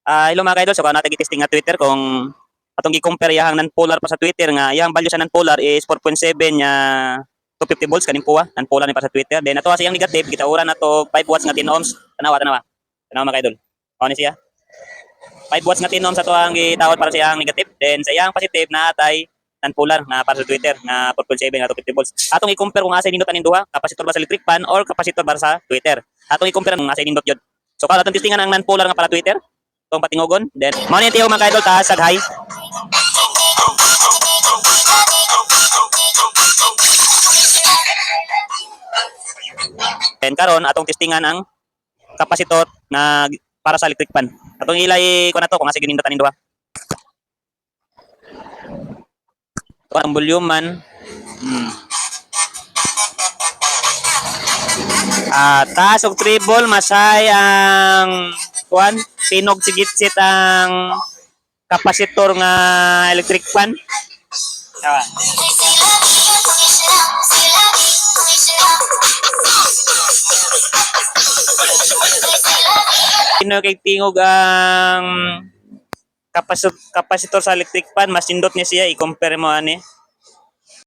Hello mga kaidol, so kung natin i-testing nga Twitter kung atong i-compare yang non-polar pa sa Twitter nga yang value sa non-polar is 4.7 nya 250 volts kaning puwa, non-polar ni pa sa Twitter. Then ato sa yang negative kita ura na to 5 watts nga 10 ohms. Tanawa. Tanawa mga kaidol. Ano siya? 5 watts nga 10 ohms ato ang gitawad para sa yang negative. Then sa yang positive na atay non-polar nga para sa Twitter nga 4.7 nga 250 volts. Atong i-compare kung asa nindot aning duha, capacitor ba sa electric fan or capacitor ba sa Twitter. Atong i-compare kung asa nindot yun. So kalau atong testingan ang non-polar nga para Twitter, itong patingogon. Then, mo ni tiyo mga kaidol, taas, saghay. Then, karon atong testingan ang kapasitor na para sa electric fan. Atong ilay ko na to, kung asa ginindot aning duha. Ito ang volume man. Taas og treble, masay ang kuan, tinog sigit-sit ang kapasitor nga electric fan. Sino kay tingog ang kapasitor sa electric fan, mas indot niya siya i-compare mo ani.